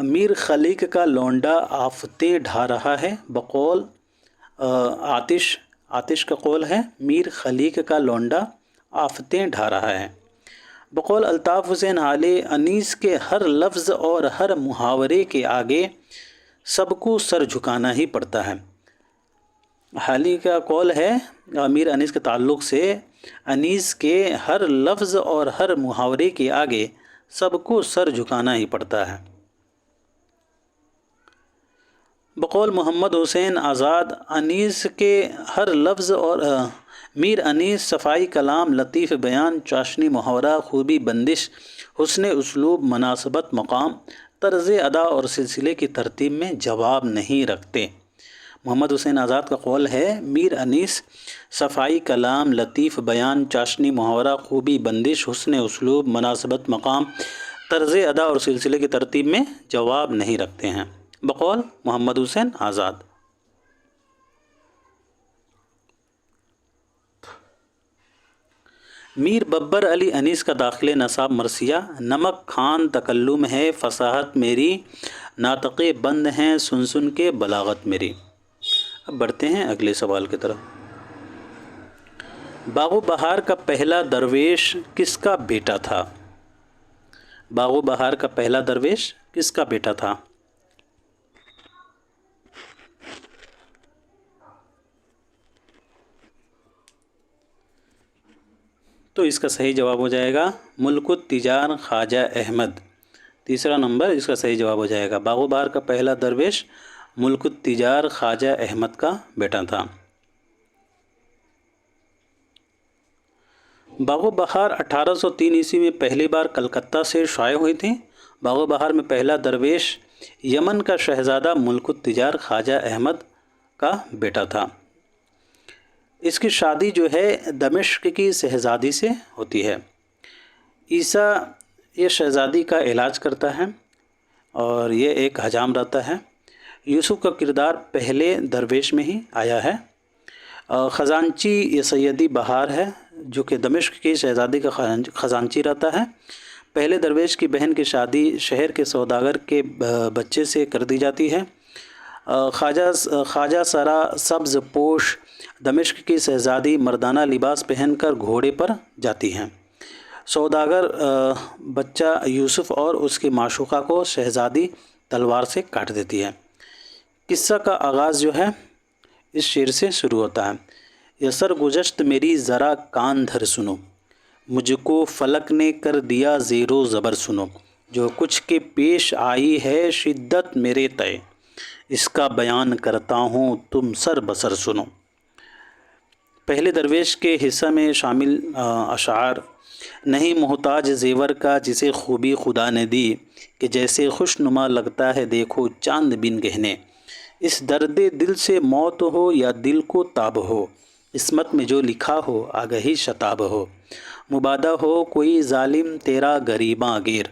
میر خلیق کا لونڈا آفتیں ڈھا رہا ہے بقول آتش کا قول ہے میر خلیق کا لونڈا آفتیں ڈھا رہا ہے۔ بقول الطاف حسین حالی انیس کے ہر لفظ اور ہر محاورے کے آگے سب کو سر جھکانا ہی پڑتا ہے۔ حالی کا قول ہے میر انیس کے تعلق سے انیس کے ہر لفظ اور ہر محاورے کے آگے سب کو سر جھکانا ہی پڑتا ہے۔ بقول محمد حسین آزاد انیس کے ہر لفظ اور میر انیس صفائی کلام، لطیف بیان، چاشنی محاورہ، خوبی بندش، حسن اسلوب، مناسبت مقام، طرز ادا اور سلسلے کی ترتیب میں جواب نہیں رکھتے۔ محمد حسین آزاد کا قول ہے میر انیس صفائی کلام، لطیف بیان، چاشنی محاورہ، خوبی بندش، حسن اسلوب، مناسبت مقام، طرز ادا اور سلسلے کی ترتیب میں جواب نہیں رکھتے ہیں۔ بقول محمد حسین آزاد۔ میر ببر علی انیس کا داخل نصاب مرثیہ: نمک خان تکلم ہے فصاحت میری، ناطقِ بند ہیں سن سن کے بلاغت میری۔ اب بڑھتے ہیں اگلے سوال کی طرف۔ باغ و بہار کا پہلا درویش کس کا بیٹا تھا؟ باغ و بہار کا پہلا درویش کس کا بیٹا تھا؟ تو اس کا صحیح جواب ہو جائے گا ملک التجار خواجہ احمد۔ تیسرا نمبر اس کا صحیح جواب ہو جائے گا۔ باغ و بہار کا پہلا درویش ملک التجار خواجہ احمد کا بیٹا تھا۔ باغ و بہار 1803 عیسوی میں پہلی بار کلکتہ سے شائع ہوئی تھی۔ باغ و بہار میں پہلا درویش یمن کا شہزادہ ملک التجار خواجہ احمد کا بیٹا تھا۔ اس کی شادی جو ہے دمشق کی شہزادی سے ہوتی ہے۔ عیسیٰ یہ شہزادی کا علاج کرتا ہے اور یہ ایک حجام رہتا ہے۔ یوسف کا کردار پہلے درویش میں ہی آیا ہے۔ خزانچی یہ سیدی بہار ہے جو کہ دمشق کی شہزادی کا خزانچی رہتا ہے۔ پہلے درویش کی بہن کی شادی شہر کے سوداگر کے بچے سے کر دی جاتی ہے۔ خواجہ سرا سبز پوش دمشق کی شہزادی مردانہ لباس پہن کر گھوڑے پر جاتی ہیں۔ سوداگر بچہ یوسف اور اس کی معشوقہ کو شہزادی تلوار سے کاٹ دیتی ہے۔ قصہ کا آغاز جو ہے اس شعر سے شروع ہوتا ہے: یہ سرگزشت میری ذرا کان دھر سنو، مجھ کو فلک نے کر دیا زیر و زبر سنو، جو کچھ کے پیش آئی ہے شدت میرے تئے، اس کا بیان کرتا ہوں تم سر بسر سنو۔ پہلے درویش کے حصہ میں شامل اشعار: نہیں محتاج زیور کا جسے خوبی خدا نے دی، کہ جیسے خوش نما لگتا ہے دیکھو چاند بن گہنے، اس درد دل سے موت ہو یا دل کو تاب ہو، قسمت میں جو لکھا ہو آگہی شتاب ہو، مبادہ ہو کوئی ظالم تیرا گریباں گیر،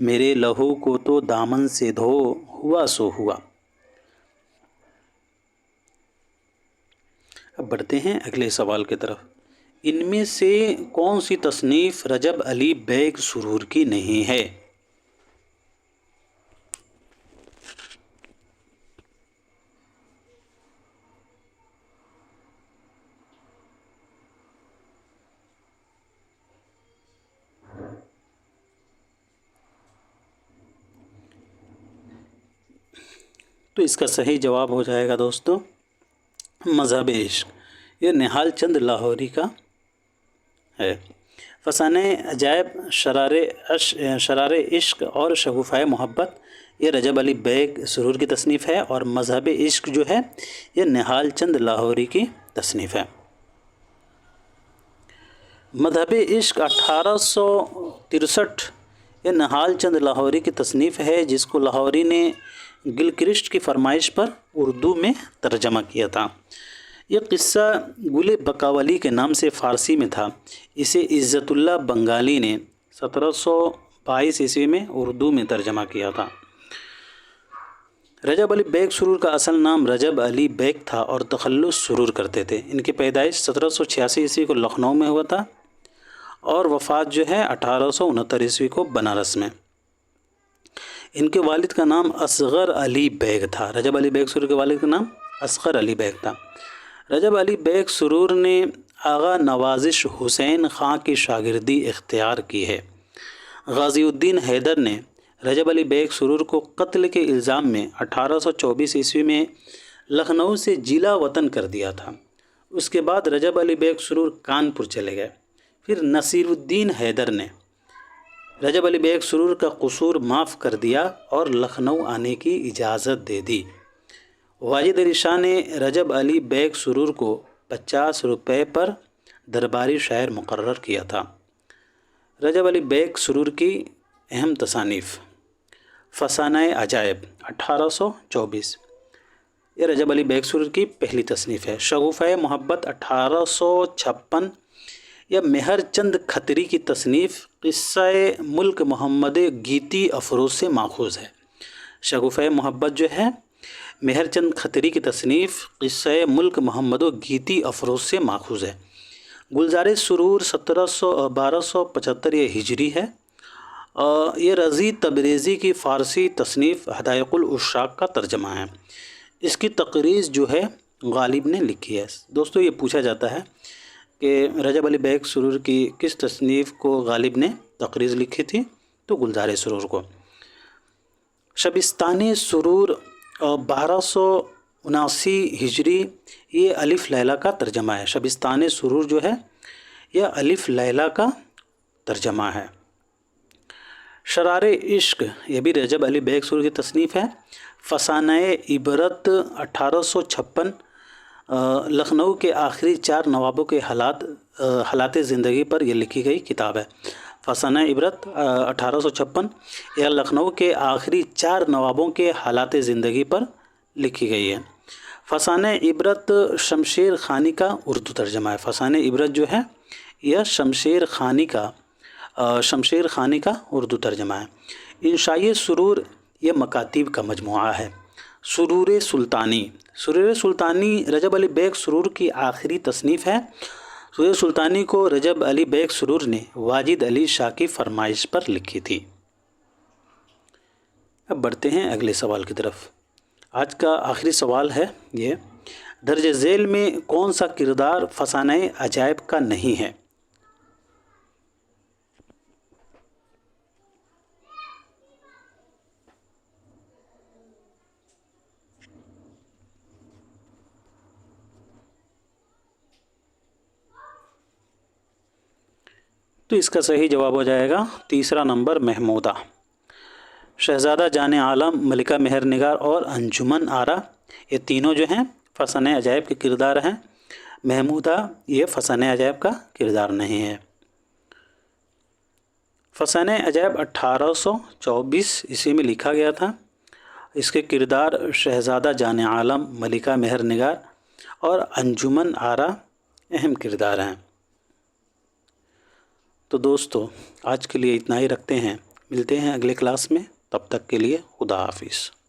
میرے لہو کو تو دامن سے دھو، ہوا سو ہوا۔ اب بڑھتے ہیں اگلے سوال کی طرف۔ ان میں سے کون سی تصنیف رجب علی بیگ سرور کی نہیں ہے؟ تو اس کا صحیح جواب ہو جائے گا دوستو مذہب عشق۔ یہ نہال چند لاہوری کا ہے۔ فسانہ عجائب، شرار عشق اور شگوفۂ محبت یہ رجب علی بیگ سرور کی تصنیف ہے، اور مذہب عشق جو ہے یہ نہال چند لاہوری کی تصنیف ہے۔ मजहब इश्क 1863 ये नहाल चंद लाहौरी की तसनीफ़ है, जिसको लाहौरी ने गिलक्रिस्ट की फरमाइश पर उर्दू में तर्जमा किया था। यह क़िस्सा गुल बकावली के नाम से फ़ारसी में था। इसे इज़्ज़तुल्लाह बंगाली ने 1722 ईस्वी में उर्दू में तर्जमा किया था। रजब अली बेग सुरूर का असल नाम रजब अली बेग था और तखल्लुस सुरूर करते थे। इनकी पैदाइश 1786 ईस्वी को लखनऊ में हुआ था और वफ़ात जो है 1869 ईस्वी को बनारस में। इनके वालिद का नाम असग़र अली बेग था। रजब अली बेग सुरूर के वालिद का नाम असग़र अली बेग था। रजब अली बेग सुरूर ने आगा नवाज़िश हुसैन ख़ां की शागिर्दी इख्तियार की है। गाज़ीउद्दीन हैदर ने रजब अली बेग सुरूर को कत्ल के इल्ज़ाम में 1824 ईस्वी में लखनऊ से जिला वतन कर दिया था। उसके बाद रजब अली बेग सुरूर कानपुर चले गए। फिर नसीरुद्दीन हैदर ने रजब अली बेग सुरूर का कसूर माफ़ कर दिया और लखनऊ आने की इजाज़त दे दी। वाजिद अली शाह ने रजब अली बेग सुरूर को 50 रुपये पर दरबारी शायर मुकर्रर किया था। रजब अली बेग सुरूर की अहम तसानीफ़ फसानाए अजायब 1824 ये रजब अली बेग सुरूर की पहली तसनीफ़ है। शगुफ़ाए मोहब्बत 1856 यह मेहर चंद खतरी की तसनीफ़ क़िस्सा मुल्क मोहम्मद गीती अफरोज़ से माखूज़ है। शगुफ़ाए मोहब्बत जो है मेहर चंद खतरी की तसनीफ़ क़िस्सा मुल्क मोहम्मद गीती अफरोज़ से माखूज़ है। गुलज़ार सुरूर 1275 ये हिजरी है। ये रज़ी तबरेज़ी की फ़ारसी तसनीफ़ हदायक़ुल उश्शाक़ का तर्जमा है। इसकी तक़रीज़ जो है गालिब ने लिखी है। दोस्तों ये पूछा जाता है कि रजब अली बेग सुरूर की किस तसनीफ़ को गालिब ने तक़रीज़ लिखी थी, तो गुलज़ार सुरूर को। शबिस्तान सुरूर 1279 हिजरी ये अलिफ़ लैला का तर्जमा है। शबिस्तान सुरूर जो है यह अलिफ़ लैला का तर्जमा है। शरारे इश्क ये भी रजब अली बेग सुरूर की तसनीफ़ है। फसानाए इबरत 1856 लखनऊ के आखिरी 4 नवाबों के हालात ज़िंदगी पर यह लिखी गई किताब है। फसानाए इबरत 1856 यह लखनऊ के आखिरी 4 नवाबों के हालात ज़िंदगी पर लिखी गई है। फसानाए इबरत शमशेर खानी का उर्दू तर्जमा है। फसानाए इबरत जो है यह शमशेर खानी का उर्दू तर्जमा है। इंशाए सुरूर यह मकातीब का मजमुआ है। सुरूर सुल्तानी रजब अली बेग सुरूर की आखिरी तसनीफ़ है। सुरूर सुल्तानी को रजब अली बेग सुरूर ने वाजिद अली शाह की फरमाइश पर लिखी थी। अब बढ़ते हैं अगले सवाल की तरफ। आज का आखिरी सवाल है ये, दर्ज झेल में कौन सा किरदार फसानाए अजायब का नहीं है? तो इसका सही जवाब हो जाएगा तीसरा नंबर महमूदा। शहज़ादा जाने आलम, मलिका मेहर निगार और अंजुमन आरा ये तीनों जो हैं फसाने अजायब के किरदार हैं। महमूदा ये फसाने अजायब का किरदार नहीं है। फसाने अजायब 1824 ईस्वी में लिखा गया था। इसके किरदार शहज़ादा जाने आलम, मलिका मेहर निगार और अंजुमन आरा अहम किरदार हैं। तो दोस्तों आज के लिए इतना ही रखते हैं। मिलते हैं अगले क्लास में। तब तक के लिए खुदा हाफिज़।